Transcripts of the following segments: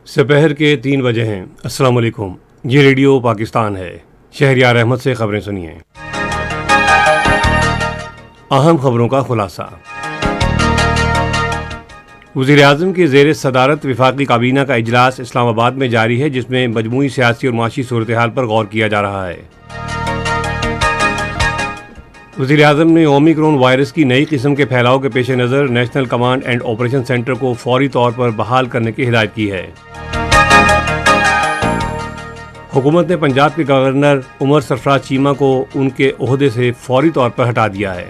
दोपहर के 3 बजे हैं। अस्सलाम वालेकुम। ये रेडियो पाकिस्तान है। शहरियार अहमद से खबरें सुनिए। अहम खबरों का खुलासा। वज़ीर-ए-आज़म की ज़ेर सदारत वफाकी काबीना का इजलास इस्लामाबाद में जारी है, जिसमें मजमूई सियासी और माशी सूरत हाल पर गौर किया जा रहा है। वज़ीर-ए-आज़म ने ओमिक्रॉन वायरस की नई किस्म के फैलाव के पेश नज़र national command and operation centre को फौरी तौर पर बहाल करने की हिदायत की है। हुकूमत ने पंजाब के गवर्नर उमर सरफराज चीमा को उनके ओहदे से फौरी तौर पर हटा दिया है।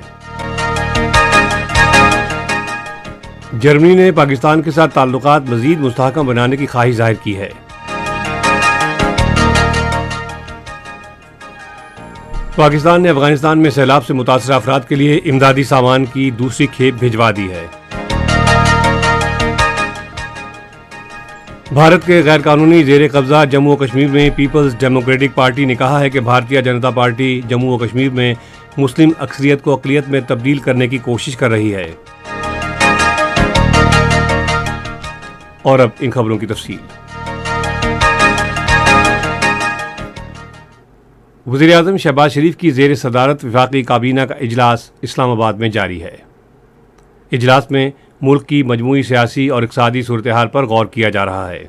जर्मनी ने पाकिस्तान के साथ ताल्लुकात मज़ीद मुस्तहकम बनाने की ख्वाहिश जाहिर की है। पाकिस्तान ने अफगानिस्तान में सैलाब से मुतासर अफराद के लिए इमदादी सामान की दूसरी खेप भिजवा दी है। भारत के गैर कानूनी जेर कब्जा जम्मू और कश्मीर में पीपल्स डेमोक्रेटिक पार्टी ने कहा है कि भारतीय जनता पार्टी जम्मू और कश्मीर में मुस्लिम अक्सरियत को अक़लियत में तब्दील करने की कोशिश कर रही है। और अब इन खबरों की तफसील। वज़ीर-ए-आज़म शहबाज शरीफ की ज़ेर सदारत वफाकी काबीना का इजलास इस्लामाबाद में जारी है। इजलास में मुल्क की मजमूई सियासी और इक़्तिसादी सूरत हाल पर गौर किया जा रहा है।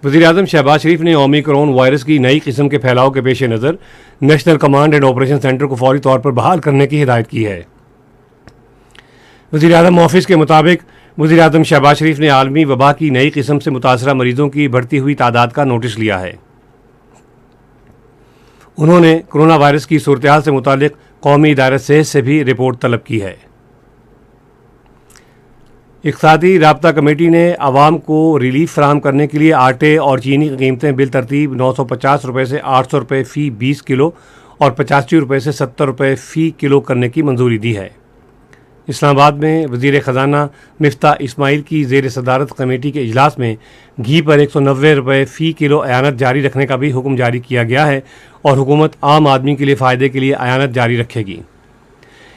वज़ीर-ए-आज़म शहबाज शरीफ ने ओमिक्रॉन वायरस की नई किस्म के फैलाव के पेश नज़र national command and operation centre को फौरी तौर पर बहाल करने की हिदायत की है। वज़ीर-ए-आज़म ऑफिस के मुताबिक वज़ीर-ए-आज़म शहबाज शरीफ ने आलमी वबा की नई किस्म से मुतासरा मरीजों की बढ़ती हुई तादाद का नोटिस लिया है। उन्होंने कोरोना वायरस की सूरत हाल से मुतालिक कौमी इदारा सेहत से भी रिपोर्ट तलब की है। इक़्तिसादी राब्ता कमेटी ने आवाम को रिलीफ फराहम करने के लिए आटे और चीनी की कीमतें बिल तरतीब 950 रुपये से 800 रुपये फ़ी 20 किलो और 85 रुपये से 70 रुपये फ़ी किलो करने की मंजूरी दी है। इस्लामाबाद में वज़ीर ख़जाना मिफ्ता इस्माइल की ज़ेर सदारत कमेटी के इजलास में घी पर 190 रुपये फ़ी किलो अयानत जारी रखने का भी हुक्म जारी किया गया है और हुकूमत आम आदमी के लिए फ़ायदे के लिए अयानत जारी रखेगी।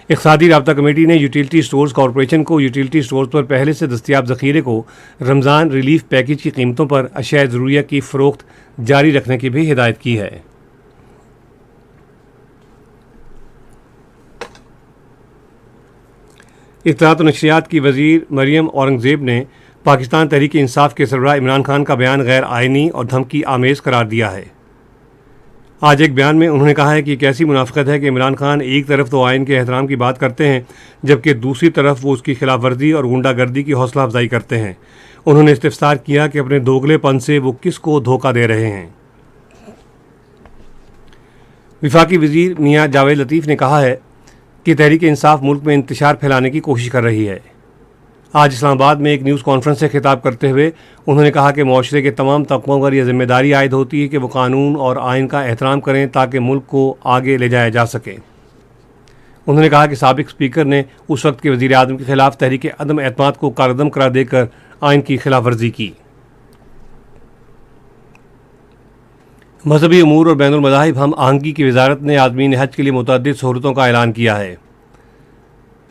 इक़्तिसादी राब्ता कमेटी ने यूटिलिटी स्टोर्स कॉरपोरेशन को यूटिलिटी स्टोर्स पर पहले से दस्तियाब ज़ख़ीरे को रमज़ान रिलीफ पैकेज की कीमतों पर अशिया ज़रूरिया की फ़रोख्त जारी रखने की भी हिदायत की है। इत्तलात और नशरियात की वज़ीर मरियम औरंगज़ेब ने पाकिस्तान तहरीक इंसाफ के सरबराह इमरान खान का बयान गैर आइनी और धमकी आमेज़ करार दिया है। आज एक बयान में उन्होंने कहा है कि एक ऐसी मुनाफ़िकत है कि इमरान खान एक तरफ तो आइन के एहतराम की बात करते हैं, जबकि दूसरी तरफ वो उसकी खिलाफ वर्जी और गुंडागर्दी की हौसला अफजाई करते हैं। उन्होंने इस्तिफ़सार किया कि अपने दोगलेपन से वो किसको धोखा दे रहे हैं। वफाकी वज़ीर मियाँ जावेद लतीफ़ ने कहा है कि तहरीक इंसाफ मुल्क में इंतशार फैलाने की कोशिश कर रही है। आज इस्लामाबाद में एक न्यूज़ कॉन्फ्रेंस से खिताब करते हुए उन्होंने कहा कि मुआशरे के तमाम तबकों पर यह जिम्मेदारी आयद होती है कि वो कानून और आइन का एहतराम करें ताकि मुल्क को आगे ले जाया जा सके। उन्होंने कहा कि साबिक स्पीकर ने उस वक्त के वज़ीर-ए-आज़म के खिलाफ तहरीक अदम एतमाद को कारदम करार देकर आइन की खिलाफ वर्जी की। मजहबी उमूर और बैनुल मज़ाहिब हम आहंगी की वजारत ने आज़मीन हज के लिए मुतअद्दिद सहूलतों का ऐलान किया है।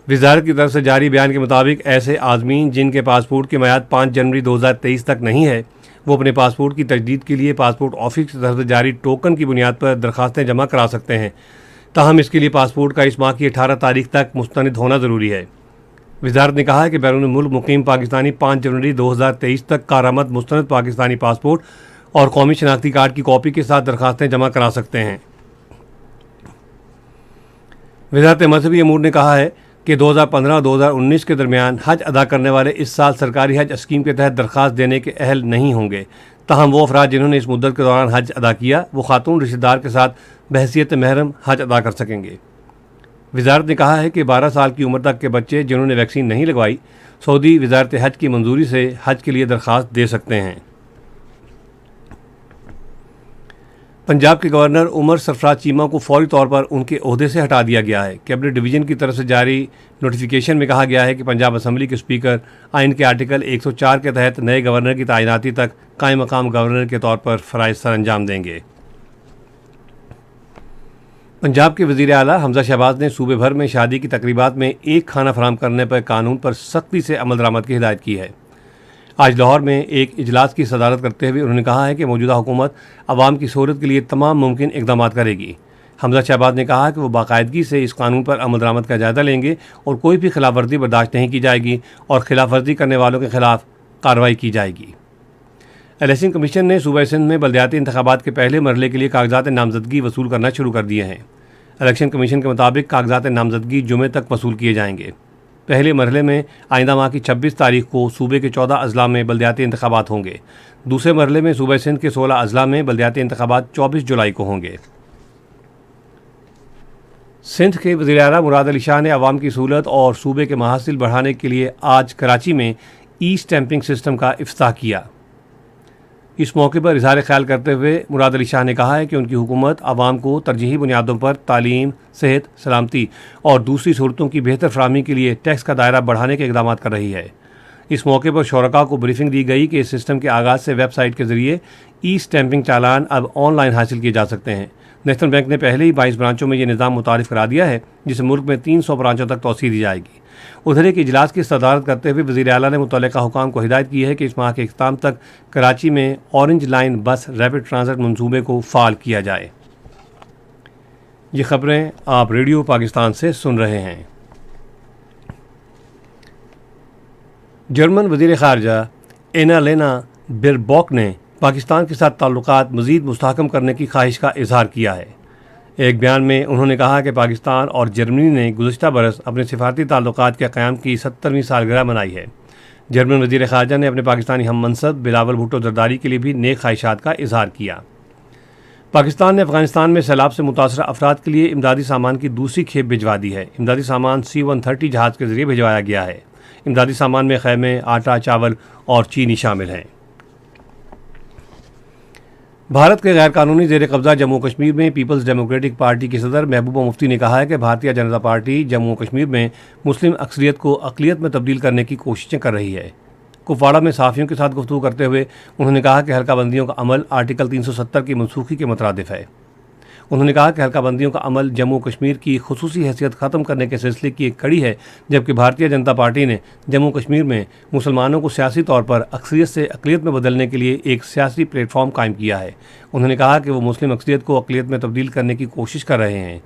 वजारत की तरफ से जारी बयान के मुताबिक ऐसे आज़मीन जिनके पासपोर्ट की मियाद 5 जनवरी 2023 तक नहीं है, वो अपने पासपोर्ट की तजदीद के लिए पासपोर्ट ऑफिस की तरफ से जारी टोकन की बुनियाद पर दरखास्तें जमा करा सकते हैं। ताहम इसके लिए पासपोर्ट का इस माह की 18 तारीख तक मुस्तनद होना ज़रूरी है। वजारत ने कहा है कि बैरून मुल्क मुकीम पाकिस्तानी 5 जनवरी 2023 तक कारामद मुस्तनद पाकिस्तानी पासपोर्ट और कौमी शनाख्ती कार्ड की कॉपी के साथ दरखास्तें जमा करा सकते हैं। वज़ारत मजहबी अमूर ने कहा है कि 2015 और 2019 के दरमियान हज अदा करने वाले इस साल सरकारी हज स्कीम के तहत दरख्वास्त देने के अहल नहीं होंगे। ताहम वो अफराद जिन्होंने इस मुद्दत के दौरान हज अदा किया वो खातून रिश्तेदार के साथ बहसीत महरम हज अदा कर सकेंगे। वज़ारत ने कहा है कि 12 साल की उम्र तक के बच्चे जिन्होंने वैक्सीन नहीं लगवाई सऊदी वज़ारत हज की मंजूरी से हज के लिए दरख्वास्त दे सकते हैं। पंजाब के गवर्नर उमर सरफराज चीमा को फौरी तौर पर उनके ओहदे से हटा दिया गया है। कैबिनेट डिवीज़न की तरफ से जारी नोटिफिकेशन में कहा गया है कि पंजाब असम्बली के स्पीकर आइन के आर्टिकल 104 के तहत नए गवर्नर की तैनाती तक कायम मकाम गवर्नर के तौर पर फ़राइज़ सर अंजाम देंगे। पंजाब के वज़ीर आला हमजा शहबाज ने सूबे भर में शादी की तकरीबात में एक खाना फराहम करने पर कानून पर सख्ती से अमल दरामद की हिदायत की है। आज लाहौर में एक इजलास की सदारत करते हुए उन्होंने कहा है कि मौजूदा हुकूमत आवाम की सहूलत के लिए तमाम मुमकिन इकदाम करेगी। हमजा शहबाज ने कहा कि वो बाकायदगी से इस कानून पर अमल दरामद का जायजा लेंगे और कोई भी खिलाफ वर्जी बर्दाश्त नहीं की जाएगी और खिलाफ वर्जी करने वालों के खिलाफ कार्रवाई की जाएगी। इलेक्शन कमीशन ने सूबा सिंध में बल्दियाती इंतखाबात के पहले मरहले के लिए कागजात नामजदगी वसूल करना शुरू कर दिए हैं। इलेक्शन कमीशन के मुताबिक कागजात नामजदगी जुमे तक वसूल किए जाएंगे। पहले मरहले में आइंदा माह की 26 तारीख को सूबे के 14 अजला में बल्दियाती इंतखाबात होंगे। दूसरे मरहले में सूबा सिंध के 16 अजला में बल्दियाती इंतखाबात 24 जुलाई को होंगे। सिंध के वज़ीर आला मुराद अली शाह ने अवाम की सहूलत और सूबे के महासिल बढ़ाने के लिए आज कराची में ई स्टैंपिंग सिस्टम का इफ्ताह किया। इस मौके पर इजहार ख्याल करते हुए मुराद अली शाह ने कहा है कि उनकी हुकूमत आवाम को तरजीही बुनियादों पर तालीम, सेहत, सलामती और दूसरी सहूलतों की बेहतर फराहमी के लिए टैक्स का दायरा बढ़ाने के इक़दाम कर रही है। इस मौके पर शोरका को ब्रीफिंग दी गई कि इस सिस्टम के आगाज़ से वेबसाइट के ज़रिए ई स्टैंपिंग चालान अब ऑनलाइन हासिल किए जा सकते हैं। नेशनल बैंक ने पहले ही 22 ब्रांचों में ये निज़ाम मुतारिफ करा दिया है, जिसे मुल्क में 300 ब्रांचों तक तोसी दी जाएगी। उधर एक इजलास की सदारत करते हुए वज़ीर आला ने मुतल्लिका हुकाम को हिदायत की है कि इस माह के इख्तिताम तक कराची में ऑरेंज लाइन बस रैपिड ट्रांजिट मंसूबे को फ़ाल किया जाए। ये खबरें आप रेडियो पाकिस्तान से सुन रहे हैं। जर्मन वज़ीर ख़ारजा एनालेना बेरबॉक ने पाकिस्तान के साथ ताल्लुकात मज़ीद मुस्तहकम करने की ख्वाहिश का इजहार किया है। एक बयान में उन्होंने कहा कि पाकिस्तान और जर्मनी ने गुज़श्ता बरस अपने सिफारती ताल्लुकात के क़याम की 70वीं सालगिरह मनाई है। जर्मन वज़ीर ख़ारजा ने अपने पाकिस्तानी हम मनसब बिलावल भुट्टो ज़रदारी के लिए भी नेक ख्वाहिशात का इजहार किया। पाकिस्तान ने अफ़गानिस्तान में सैलाब से मुतासरा अफराद के लिए इमदादी सामान की दूसरी खेप भिजवा दी है। इमदादी सामान C-130 जहाज़ के ज़रिए भिजवाया गया है। इमदादी सामान में खैमे, आटा, चावल और चीनी शामिल हैं। भारत के गैर कानूनी ज़ेर कब्ज़ा जम्मू कश्मीर में पीपल्स डेमोक्रेटिक पार्टी की सदर महबूबा मुफ्ती ने कहा है कि भारतीय जनता पार्टी जम्मू कश्मीर में मुस्लिम अक्सरियत को अक़लियत में तब्दील करने की कोशिशें कर रही है। कुपवाड़ा में सहाफ़ियों के साथ गुफ्तगू करते हुए उन्होंने कहा कि हल्का बंदियों का अमल आर्टिकल 370 की मनसूखी के मुतरादिफ है। उन्होंने कहा कि हल्का बंदियों का अमल जम्मू कश्मीर की खुसूसी हैसियत ख़त्म करने के सिलसिले की एक कड़ी है, जबकि भारतीय जनता पार्टी ने जम्मू कश्मीर में मुसलमानों को सियासी तौर पर अक्सरियत से अक़लियत में बदलने के लिए एक सियासी प्लेटफॉर्म कायम किया है। उन्होंने कहा कि वो मुस्लिम अक्सरियत को अक़लियत में तब्दील करने की कोशिश कर रहे हैं।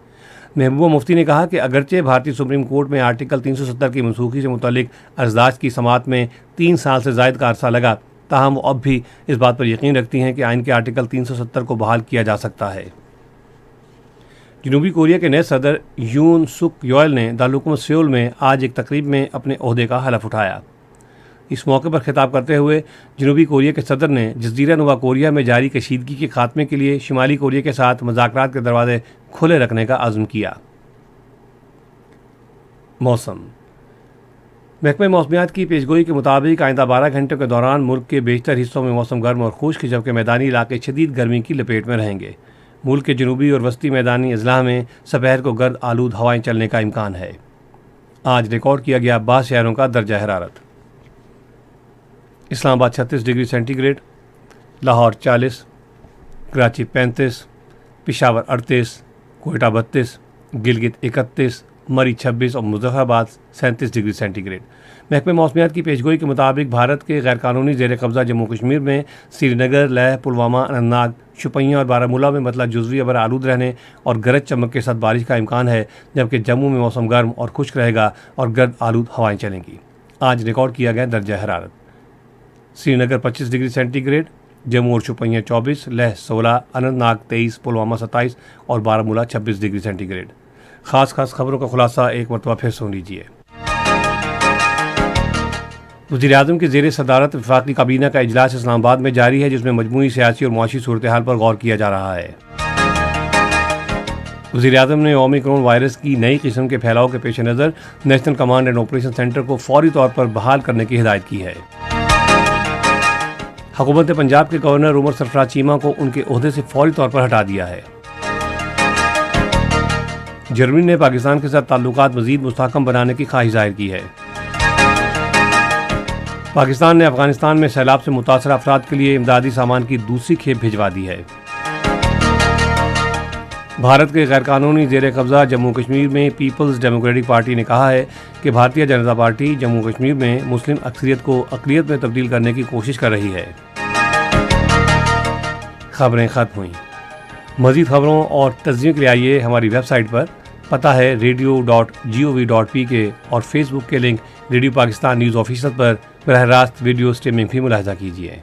महबूबा मुफ्ती ने कहा कि अगरचे भारतीय सुप्रीम कोर्ट में आर्टिकल 370 की मनसूखी से मुतल्लिक अर्जदाश्त की समाअत में 3 साल से ज़ायद का अरसा लगा, ताहम वो अब भी इस बात पर यकीन रखती हैं कि आइन के आर्टिकल 370 को बहाल किया जा सकता है। जनूबी कोरिया के नए सदर यून सुक योल ने दारुल सियोल में आज एक तकरीब में अपने ओहदे का हलफ उठाया। इस मौके पर खिताब करते हुए जनूबी कोरिया के सदर ने जज़ीरा नुमा कोरिया में जारी कशीदगी के खात्मे के लिए शुमाली कोरिया के साथ मुज़ाकरात के दरवाजे खुले रखने का अज़्म किया। मौसम महकमे मौसमियात की पेशगोई के मुताबिक आइंदा 12 घंटों के दौरान मुल्क के बेशतर हिस्सों में मौसम गर्म और खुश्क, जबकि मैदानी इलाके शदीद गर्मी की लपेट में रहेंगे। मुल्क के जनूबी और वस्ती मैदानी अजला में दोपहर को गर्द आलूद हवाएं चलने का इम्कान है। आज रिकॉर्ड किया गया 12 शहरों का दर्जा हरारत। इस्लामाबाद 36 डिग्री सेंटीग्रेड, लाहौर 40, कराची 35, पेशावर 38, कोयटा 32, गिलगित 31, मरी 26 और मुजफ्फराबाद 37 डिग्री सेंटीग्रेड। महकमे मौसमियात की पेशगोई के मुताबिक भारत के गैर कानूनी ज़ेर कब्ज़ा जम्मू कश्मीर में श्रीनगर, लेह, पुलवामा, अनंतनाग, शुपियाँ और बारामूला में मतलब जुज़वी अबर आलूद रहने और गरज चमक के साथ बारिश का इम्कान है, जबकि जम्मू में मौसम गर्म और खुश्क रहेगा और गर्द आलूद हवाएँ चलेंगी। आज रिकॉर्ड किया गया दर्जा हरारत। श्रीनगर 25 डिग्री सेंटीग्रेड, जम्मू और शुपियाँ 24, लेह 16, अनंतनाग 23, पुलवामा 27 और बारामूला 26 डिग्री सेंटीग्रेड। खास खबरों का खुलासा एक मरतबा फिर सुन लीजिए। वज़ीर-ए-आज़म की ज़ेर सदारत वफाकी काबीना का इजलास इस्लामाबाद में जारी है, जिसमें मजमूई सियासी और मुआशी सूरत हाल पर गौर किया जा रहा है। वज़ीर-ए-आज़म ने ओमिक्रॉन वायरस की नई किस्म के फैलाव के पेश नज़र national command and operation centre को फौरी तौर पर बहाल करने की हिदायत की है। हुकूमत ने पंजाब के गवर्नर उमर सरफराज चीमा को उनके ओहदे से फौरी तौर पर हटा दिया है। जर्मनी ने पाकिस्तान के साथ ताल्लुकात मज़ीद मुस्तहकम बनाने की ख्वाहिश जाहिर की है। पाकिस्तान ने अफगानिस्तान में सैलाब से मुतासर अफराद के लिए इमदादी सामान की दूसरी खेप भिजवा दी है। भारत के गैरकानूनी जेर कब्जा जम्मू कश्मीर में पीपल्स डेमोक्रेटिक पार्टी ने कहा है कि भारतीय जनता पार्टी जम्मू कश्मीर में मुस्लिम अक्सरियत को अक़लियत में तब्दील करने की कोशिश कर रही है। खबरें ख़त्म हुई। मज़ीद खबरों और तज़्ज़ियों के लिए आइए हमारी वेबसाइट पर। पता है radio.gov.pk और फेसबुक के link radio Pakistan news official पर बरह रास्त वीडियो स्ट्रीमिंग भी मुलाहिजा कीजिए।